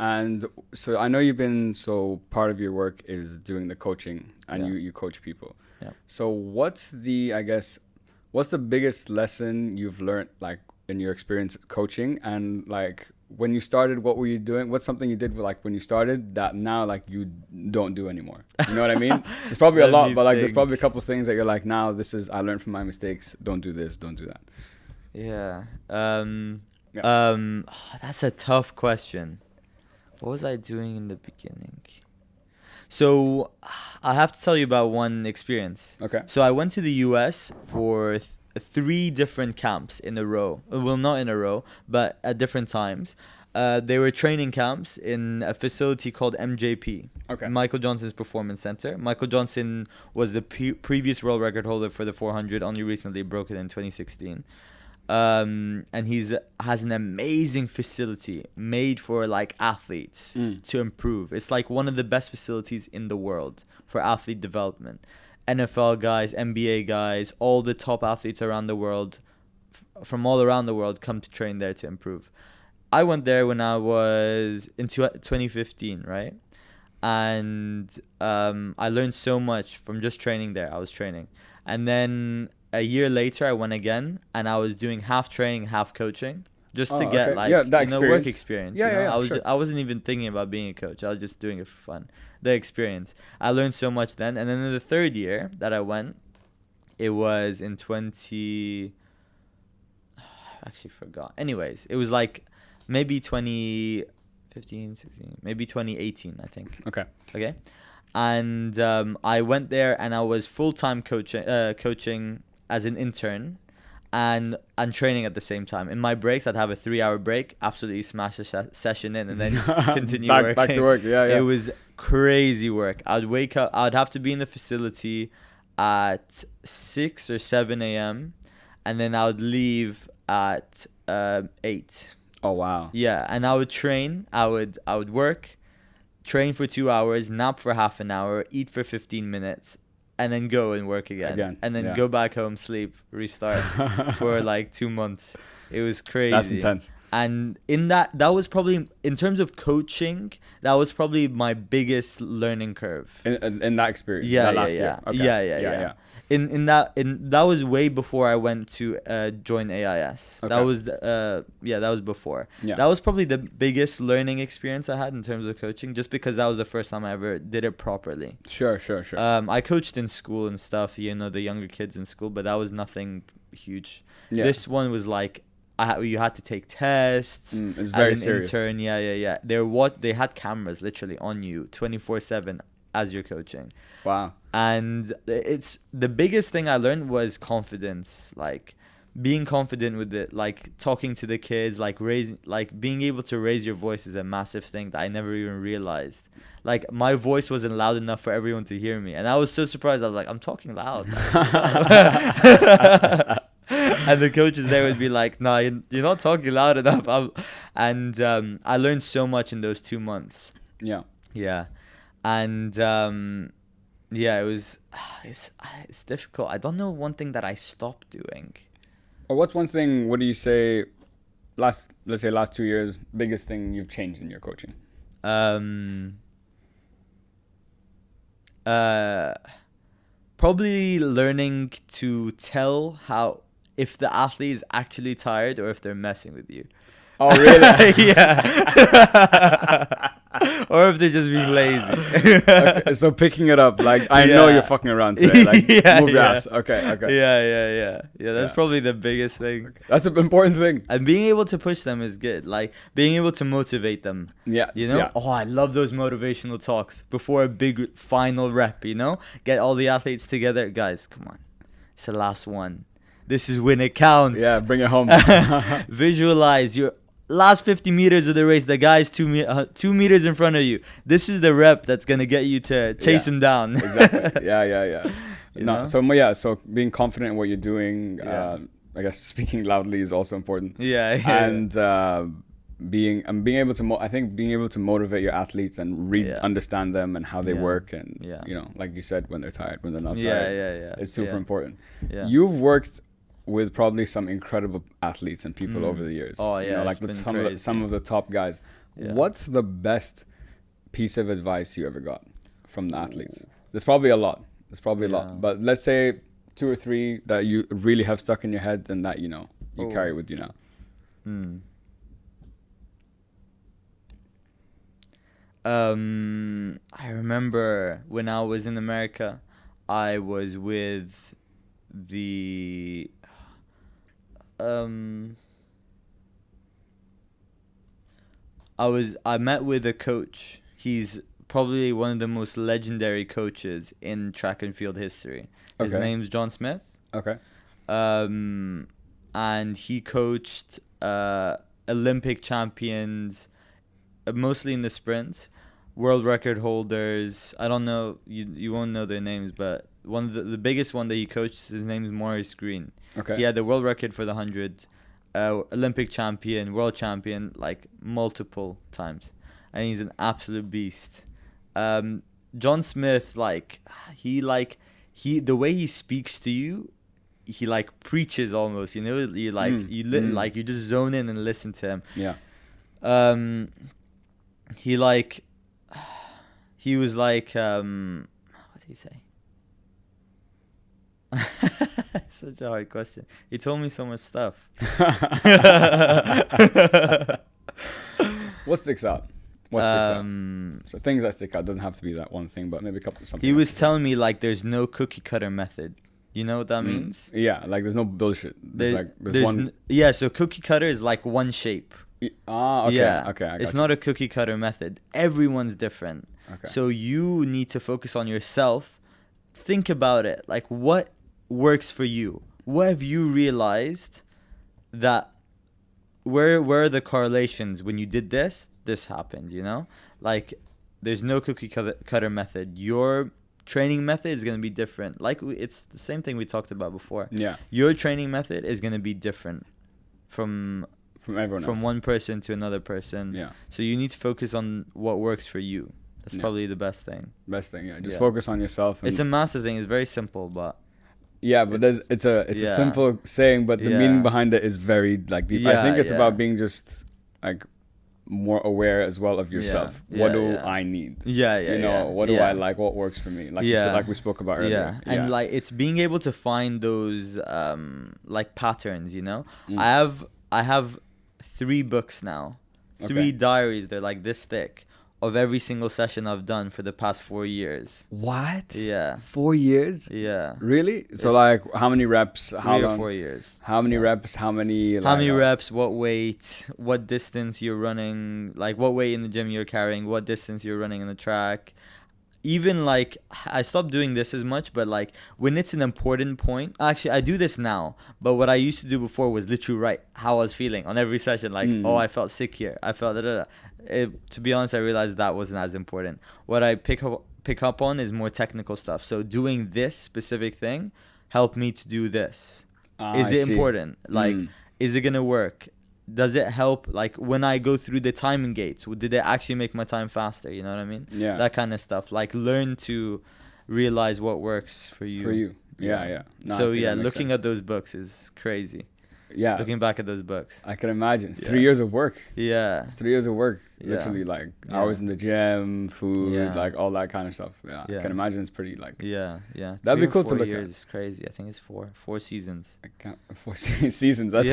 And so I know so part of your work is doing the coaching and Yeah. you coach people. Yeah. So what's the biggest lesson you've learned like in your experience coaching, and like when you started, what were you doing? What's something you did like when you started that now like you don't do anymore? You know what I mean? There's probably a Let lot, me but like there's think. probably a couple things that you're like, now I learned from my mistakes. Don't do this, don't do that. Yeah. Yeah. That's a tough question. What was I doing in the beginning? So, I have to tell you about one experience. Okay. So, I went to the US for 3 different camps in a row. Well, not in a row, but at different times. They were training camps in a facility called MJP, Okay. Michael Johnson's Performance Center. Michael Johnson was the previous world record holder for the 400, only recently broke it in 2016. And has an amazing facility made for like athletes to improve. It's like one of the best facilities in the world for athlete development. NFL guys, NBA guys, all the top athletes around the world, from all around the world, come to train there to improve. I went there when I was in 2015, right? And I learned so much from just training there. I was training, and then a year later I went again, and I was doing half training, half coaching, just to get Okay. Yeah, that work experience. experience. Yeah, You know? yeah, I was sure. I wasn't even thinking about being a coach. I was just doing it for fun. The experience. I learned so much then, and then in the third year that I went, it was in 20. I actually forgot. Anyways, it was like maybe 2015, 16, maybe 2018, I think. Okay. Okay. And I went there and I was full-time coaching as an intern and training at the same time. In my breaks, I'd have a 3-hour break, absolutely smash a session in, and then continue working. Back to work. Yeah, yeah. It was crazy work. I'd wake up, I'd have to be in the facility at 6 or 7 a.m. and then I would leave at 8. Oh wow. Yeah, and I would train. I would work, train for 2 hours, nap for half an hour, eat for 15 minutes, and then go and work again. And then yeah. go back home, sleep, restart for like 2 months. It was crazy. That's intense. And that was probably, in terms of coaching, that was probably my biggest learning curve. In that experience. Yeah, that last year. Okay. Yeah. That was way before I went to join AIS. Okay. That was before. Yeah. That was probably the biggest learning experience I had in terms of coaching, just because that was the first time I ever did it properly. Sure. I coached in school and stuff, you know, the younger kids in school, but that was nothing huge. Yeah. This one was like, you had to take tests. It's very as an serious. intern. Yeah. They had cameras literally on you 24/7 as you're coaching. Wow. And it's the biggest thing I learned was confidence, like being confident with it, like talking to the kids, like being able to raise your voice is a massive thing that I never even realized. Like my voice wasn't loud enough for everyone to hear me, and I was so surprised. I was like, I'm talking loud. And the coaches there would be like, no, you're not talking loud enough. I learned so much in those 2 months. Yeah. And it's difficult. I don't know one thing that I stopped doing. Or what do you say last 2 years, biggest thing you've changed in your coaching? Probably learning to tell if the athlete is actually tired or if they're messing with you. Oh, really? Yeah. Or if they're just being lazy. Okay, so picking it up, like, I know you're fucking around today. Like, move your ass. Okay. Yeah. That's probably the biggest thing. Okay. That's an important thing. And being able to push them is good. Like, being able to motivate them. Yeah. You know? Yeah. Oh, I love those motivational talks before a big final rep, you know? Get all the athletes together. Guys, come on. It's the last one. This is when it counts. Yeah, bring it home. Visualize your last 50 meters of the race. The guy's 2 meters in front of you. This is the rep that's going to get you to chase him down. Exactly. Yeah. You know? So being confident in what you're doing, I guess speaking loudly is also important. Yeah. And being able to motivate your athletes and understand them and how they work, and you know, like you said, when they're tired, when they're not tired. Yeah. It's super important. Yeah. You've worked with probably some incredible athletes and people over the years. Oh yeah, you know, like some of the top guys. Yeah. What's the best piece of advice you ever got from the athletes? There's probably a lot. Yeah. But let's say 2 or 3 that you really have stuck in your head and that you carry with you now. I remember when I was in America, I was with the I met with a coach. He's probably one of the most legendary coaches in track and field history. His Okay. name's John Smith. Okay. And he coached Olympic champions, mostly in the sprint, world record holders. I don't know, you won't know their names, but one of the biggest one that he coached, his name is Maurice Green. Okay. He had the world record for the 100, Olympic champion, world champion, like multiple times, and he's an absolute beast. John Smith, he the way he speaks to you, he like preaches almost. You just zone in and listen to him. Yeah. He was like, what did he say? Such a hard question. He told me so much stuff. What sticks out? So things that stick out doesn't have to be that one thing, but maybe a couple something. He was telling me like there's no cookie cutter method. You know what that means? Yeah, like there's no bullshit. There's one. So cookie cutter is like one shape. Okay. Yeah. Okay. It's not a cookie cutter method. Everyone's different. Okay. So you need to focus on yourself. Think about it. Like, what works for you? What have you realized that where are the correlations? When you did this happened, you know? Like, there's no cookie cutter method. Your training method is going to be different. Like, it's the same thing we talked about before. Yeah. Your training method is going to be different from everyone else. one person to another person. Yeah. So you need to focus on what works for you. That's probably the best thing. Yeah. Just focus on yourself. It's a massive thing. It's very simple, but yeah, but it's a simple saying, but the meaning behind it is very like deep. I think it's about being just like more aware as well of yourself. What do I need? What do I like? What works for me? Like you said, like we spoke about earlier. Yeah. And like it's being able to find those like patterns, you know? I have 3 books now. 3 diaries, they're like this thick, of every single session I've done for the past 4 years. What? Yeah. 4 years? Yeah. Really? So like how many reps? 3 or 4 years. How many reps? How many? How many reps? What weight? What distance you're running? Like what weight in the gym you're carrying? What distance you're running in the track? Even like I stopped doing this as much, but like when it's an important point, actually I do this now, but what I used to do before was literally write how I was feeling on every session, like I felt sick here, I felt to be honest, I realized that wasn't as important. What I pick up on is more technical stuff. So doing this specific thing helped me to do this. Is it important? Like is it gonna work? Does it help, like, when I go through the timing gates, did it actually make my time faster? You know what I mean? Yeah. That kind of stuff. Like, learn to realize what works for you. Yeah. No, so, looking at those books is crazy. Yeah. Looking back at those books. I can imagine. It's 3 years of work. Yeah. It's 3 years of work. Literally, like, hours in the gym, food, like, all that kind of stuff. Yeah. I can imagine it's pretty, like... Yeah. That'd be cool to look at. 4 years is crazy. I think it's 4 seasons. I can't... 4 seasons. That's